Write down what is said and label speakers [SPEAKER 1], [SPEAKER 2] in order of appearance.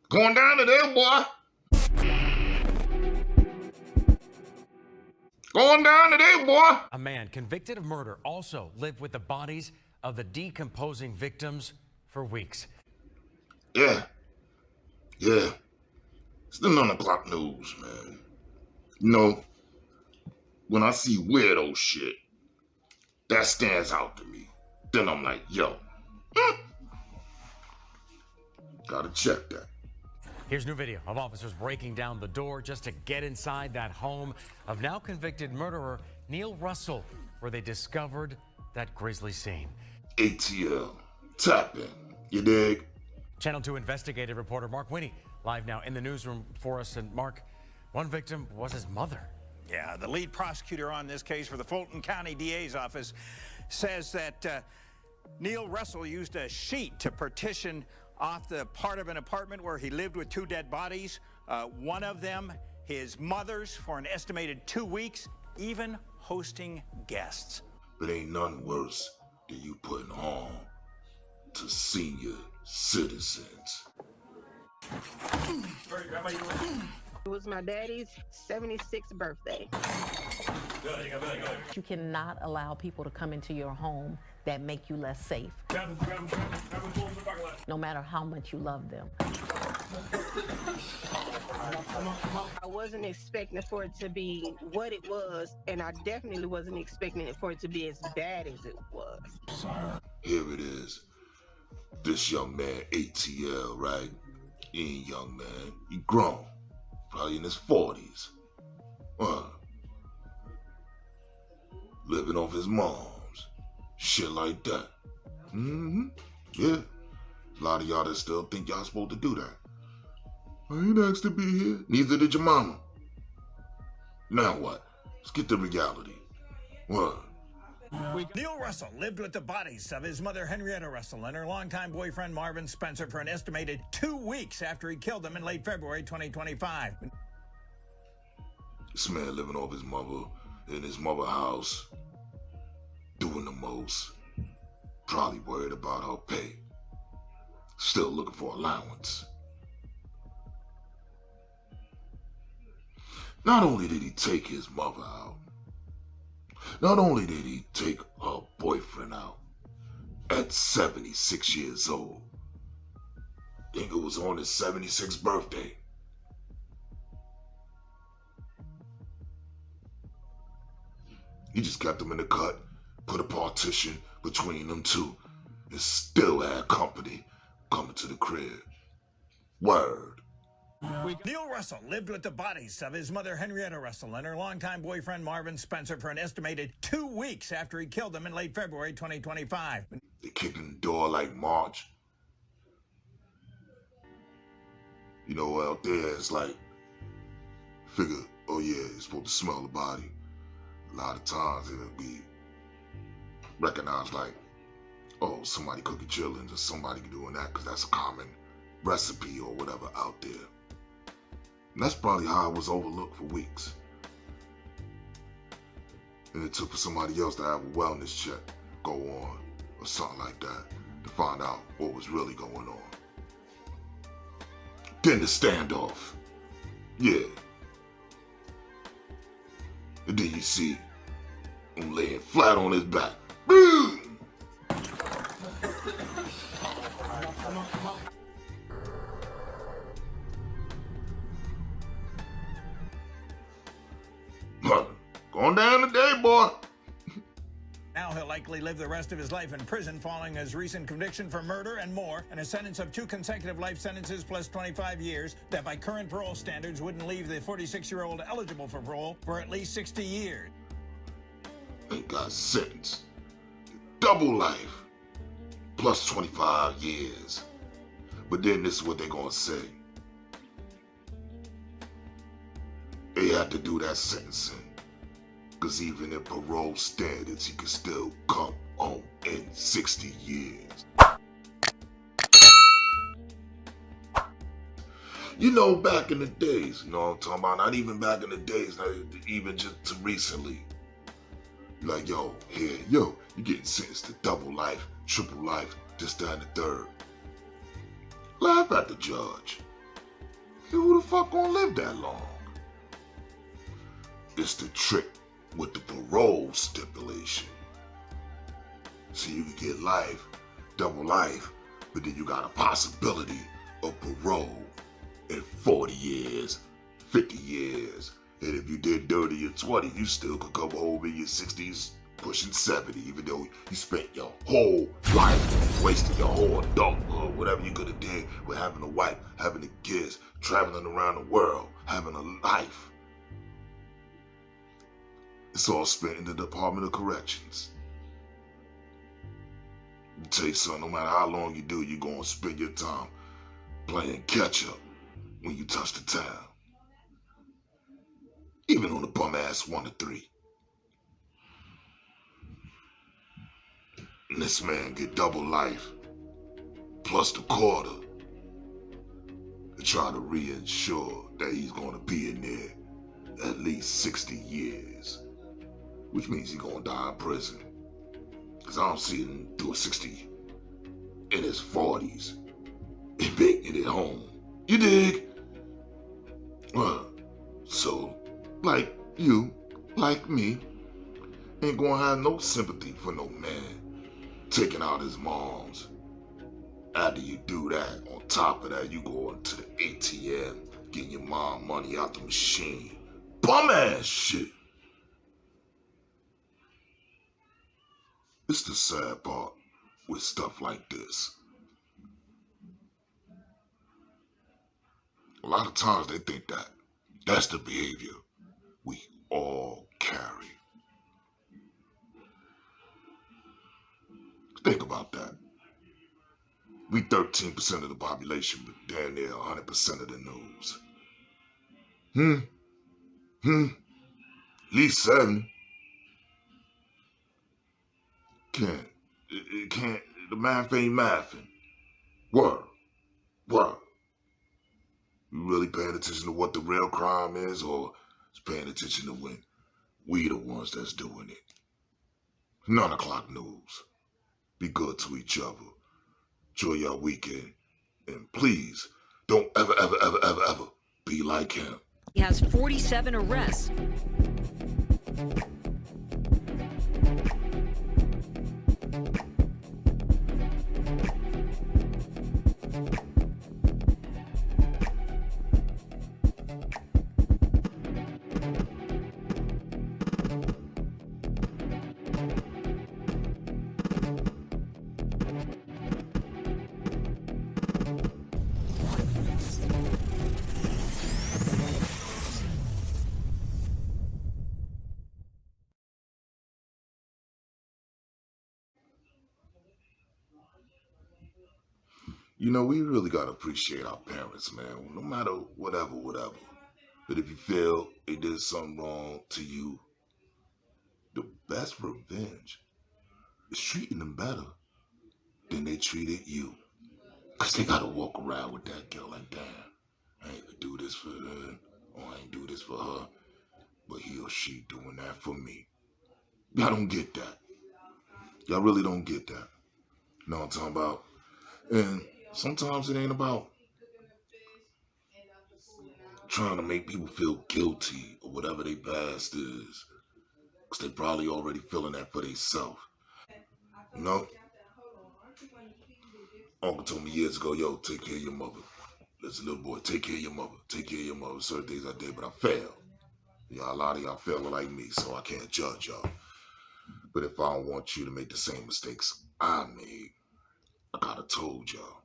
[SPEAKER 1] Going down today, boy. Going down today, boy.
[SPEAKER 2] A man convicted of murder also lived with the bodies of the decomposing victims for weeks.
[SPEAKER 1] Yeah. It's the Nunoclock Newz, man. You know, when I see weirdo shit, that stands out to me. Then I'm like, yo, gotta check that.
[SPEAKER 2] Here's new video of officers breaking down the door just to get inside that home of now convicted murderer Neil Russell, where they discovered that grisly scene.
[SPEAKER 1] ATL, tap in, you dig?
[SPEAKER 2] Channel 2 investigative reporter Mark Winnie live now in the newsroom for us. And Mark, one victim was his mother.
[SPEAKER 3] Yeah, the lead prosecutor on this case for the Fulton County DA's office says that Neil Russell used a sheet to partition off the part of an apartment where he lived with 2 dead bodies, one of them his mother's, for an estimated 2 weeks, even hosting guests.
[SPEAKER 1] But ain't nothing worse than you putting harm to senior citizens.
[SPEAKER 4] It was my daddy's 76th birthday.
[SPEAKER 5] You cannot allow people to come into your home that make you less safe, no matter how much you love them.
[SPEAKER 4] I wasn't expecting for it to be what it was, and I definitely wasn't expecting it for it to be as bad as it was.
[SPEAKER 1] Here it is. This young man, ATL, right? He ain't young man. He grown. Probably in his 40s. Living off his mom's. Shit like that. Yeah. A lot of y'all that still think y'all supposed to do that. I ain't asked to be here. Neither did your mama. Now what? Let's get to reality. What?
[SPEAKER 3] Neil Russell lived with the bodies of his mother Henrietta Russell and her longtime boyfriend Marvin Spencer for an estimated 2 weeks after he killed them in late February 2025.
[SPEAKER 1] This man living off his mother in his mother's house, doing the most, probably worried about her pay, still looking for allowance. Not only did he take his mother out, not only did he take her boyfriend out at 76 years old, I think it was on his 76th birthday. He just kept them in the cut, put a partition between them two, and still had company coming to the crib. Word.
[SPEAKER 3] Neil Russell lived with the bodies of his mother Henrietta Russell and her longtime boyfriend Marvin Spencer for an estimated 2 weeks after he killed them in late February 2025.
[SPEAKER 1] They kicked in the door like March. You know, out there it's like, figure, oh yeah, you're supposed to smell the body. A lot of times it'll be recognized like, oh, somebody cooking chillings or somebody doing that because that's a common recipe or whatever out there. And that's probably how it was overlooked for weeks. And it took for somebody else to have a wellness check go on or something like that to find out what was really going on. Then the standoff. Yeah. And then you see him laying flat on his back. Boom! Going down today, boy.
[SPEAKER 3] Now he'll likely live the rest of his life in prison following his recent conviction for murder and more, and a sentence of 2 consecutive life sentences plus 25 years that by current parole standards wouldn't leave the 46-year-old eligible for parole for at least 60 years.
[SPEAKER 1] They got sentenced to double life plus 25 years. But then this is what they're gonna say. They had to do that sentencing because even in parole standards, he could still come home in 60 years. You know, back in the days, you know what I'm talking about? Not even back in the days, not even just to recently. Like, yo, here, yo, you're getting sentenced to double life, triple life, this, that, and the third. Laugh at the judge. Who the fuck gonna live that long? It's the trick with the parole stipulation. So you can get life, double life, but then you got a possibility of parole in 40 years, 50 years. And if you did dirty in 20, you still could come home in your 60s, pushing 70, even though you spent your whole life wasting your whole adulthood, whatever you could have did with having a wife, having the kids, traveling around the world, having a life. It's all spent in the Department of Corrections. I'll tell you something, no matter how long you do, you're going to spend your time playing catch up when you touch the town. Even on the bum-ass 1 to 3. And this man get double life, plus the quarter, to try to reinsure that he's going to be in there at least 60 years. Which means he's going to die in prison. Because I don't see him do a 60 in his 40s and making it home. You dig? So, like you, like me, ain't gonna have no sympathy for no man taking out his moms. After you do that, on top of that, you go into the ATM, getting your mom money out the machine. Bum ass shit. It's the sad part with stuff like this. A lot of times they think that that's the behavior we all carry. Think about that. We 13% of the population, but damn near 100% of the news. At least 70. It can't, the math ain't mathing. Word. You really paying attention to what the real crime is, or just paying attention to when we the ones that's doing it? Nunoclock Newz. Be good to each other. Enjoy your weekend. And please, don't ever be like him.
[SPEAKER 6] He has 47 arrests.
[SPEAKER 1] You know, we really gotta appreciate our parents, man. No matter whatever. But if you feel they did something wrong to you, the best revenge is treating them better than they treated you. Cause they gotta walk around with that guilt like, damn, I ain't gonna do this for her, or I ain't do this for her, but he or she doing that for me. Y'all don't get that. Y'all really don't get that. You know what I'm talking about? And sometimes it ain't about trying to make people feel guilty or whatever their past is. Because they probably already feeling that for themselves. You know? Uncle told me years ago, yo, take care of your mother. As a little boy, take care of your mother. Take care of your mother. Certain things I did, but I failed. You know, a lot of y'all failing like me, so I can't judge y'all. But if I don't want you to make the same mistakes I made, I gotta told y'all.